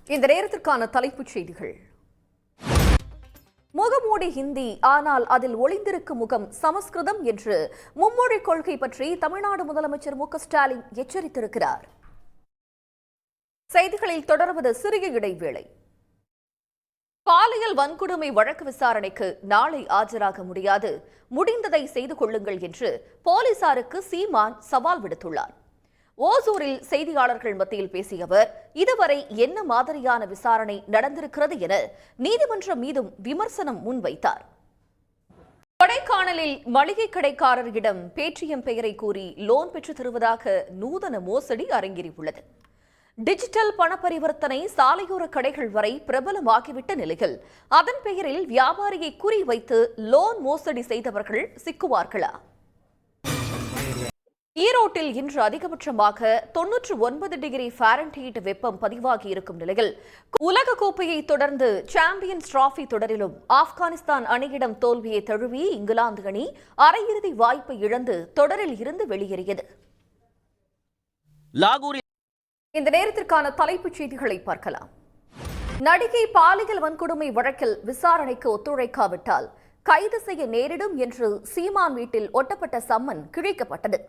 இந்த நேரத்திற்கான தலைப்புச் செய்திகள். முகமூடி ஹிந்தி, ஆனால் அதில் ஒளிந்திருக்கும் முகம் சமஸ்கிருதம் என்று மும்மொழி கொள்கை பற்றி தமிழ்நாடு முதலமைச்சர் மு.க.ஸ்டாலின் எச்சரித்திருக்கிறார். செய்திகளில் தொடர்வது சிறிய இடைவேளை. பாலியல் வன்கொடுமை வழக்கு விசாரணைக்கு நாளை ஆஜராக முடியாது, முடிந்ததை செய்து கொள்ளுங்கள் என்று போலீசாருக்கு சீமான் சவால் விடுத்துள்ளார். ஓசூரில் செய்தியாளர்கள் மத்தியில் பேசிய அவர், இதுவரை என்ன மாதிரியான விசாரணை நடந்திருக்கிறது என நீதிமன்றம் மீதும் விமர்சனம் முன்வைத்தார். கொடைக்கானலில் மளிகை கடைக்காரரிடம் பேடிஎம் பெயரை கூறி லோன் பெற்றுத் தருவதாக நூதன மோசடி அரங்கேறியுள்ளது. டிஜிட்டல் பண பரிவர்த்தனை சாலையோர கடைகள் வரை பிரபலமாகிவிட்ட நிலையில் அதன் பெயரில் வியாபாரியை குறிவைத்து லோன் மோசடி செய்தவர்கள் சிக்குவார்களா? ஈரோட்டில் இன்று அதிகபட்சமாக 99 டிகிரி ஃபாரன்ஹீட் வெப்பம் பதிவாகி இருக்கும் நிலையில் உலகக்கோப்பையை தொடர்ந்து சாம்பியன்ஸ் டிராபி தொடரிலும் ஆப்கானிஸ்தான் அணியிடம் தோல்வியை தழுவி இங்கிலாந்து அணி அரையிறுதி வாய்ப்பை இழந்து தொடரில் இருந்து வெளியேறியது. இந்த நேரத்திற்கான தலைப்புச் செய்திகளை பார்க்கலாம். நடிகை பாலியல் வன்கொடுமை வழக்கில் விசாரணைக்கு ஒத்துழைக்காவிட்டால் கைது செய்ய நேரிடும் என்று சீமான் வீட்டில் ஒட்டப்பட்ட சம்மன் கிழிக்கப்பட்டது.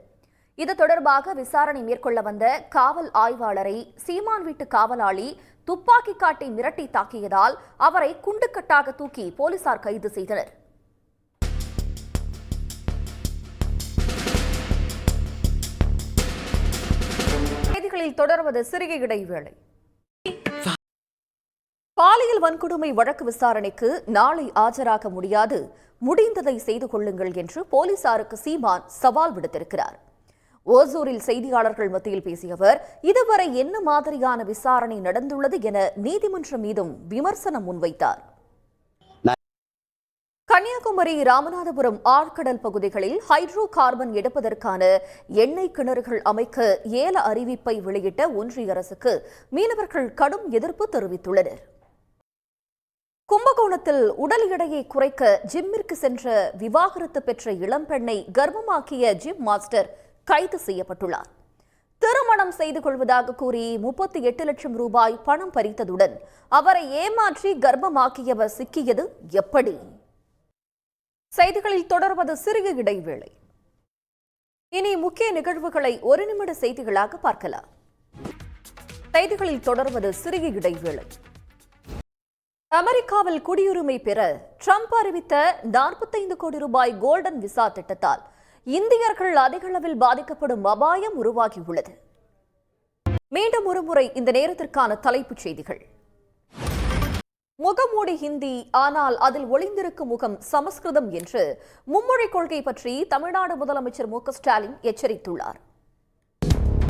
இது தொடர்பாக விசாரணை மேற்கொள்ள வந்த காவல் ஆய்வாளரை சீமான் வீட்டு காவலாளி துப்பாக்கி காட்டி மிரட்டி தாக்கியதால் அவரை குண்டுக்கட்டாக தூக்கி போலீசார் கைது செய்தனர். செய்திகளில் தொடர்வது சிறிய இடைவேளை. பாலியல் வன்கொடுமை வழக்கு விசாரணைக்கு நாளை ஆஜராக முடியாது, முடிந்ததை செய்து கொள்ளுங்கள் என்று போலீசாருக்கு சீமான் சவால் விடுத்திருக்கிறார். ஓசூரில் செய்தியாளர்கள் மத்தியில் பேசிய அவர், இதுவரை என்ன மாதிரியான விசாரணை நடந்துள்ளது என நீதிமன்றம் மீதும் விமர்சனம் முன்வைத்தார். கன்னியாகுமரி, ராமநாதபுரம் ஆழ்கடல் பகுதிகளில் ஹைட்ரோ கார்பன் எடுப்பதற்கான எண்ணெய் கிணறுகள் அமைக்க ஏல அறிவிப்பை வெளியிட்ட ஒன்றிய அரசுக்கு மீனவர்கள் கடும் எதிர்ப்பு தெரிவித்துள்ளனர். கும்பகோணத்தில் உடல் எடையை குறைக்க ஜிம்மிற்கு சென்ற விவாகரத்து பெற்ற இளம்பெண்ணை கர்ப்பமாக்கிய ஜிம் மாஸ்டர் கைது செய்யப்பட்டுள்ளார். திருமணம் செய்து கொள்வதாக கூறி 38 லட்சம் ரூபாய் பணம் பறித்ததுடன் அவரை ஏமாற்றி கர்ப்பமாக்கியவர் சிக்கியது எப்படி? செய்திகளில் தொடர்வது சிறிய இடைவேளை. இனி முக்கிய நிகழ்வுகளை ஒரு நிமிட செய்திகளாக பார்க்கலாம். செய்திகளில் தொடர்வது சிறிய இடைவேளை. அமெரிக்காவில் குடியுரிமை பெற ட்ரம்ப் அறிவித்த 45 கோடி ரூபாய் கோல்டன் விசா திட்டத்தால் இந்தியர்கள் அதிகளவில் பாதிக்கப்படும் அபாயம் உருவாகியுள்ளது. மீண்டும் ஒருமுறை இந்த நேரத்திற்கான தலைப்புச் செய்திகள். முகமூடி ஹிந்தி, ஆனால் அதில் ஒளிந்திருக்கும் முகம் சமஸ்கிருதம் என்று மும்மொழி கொள்கை பற்றி தமிழ்நாடு முதலமைச்சர் மு.க.ஸ்டாலின் எச்சரித்துள்ளார்.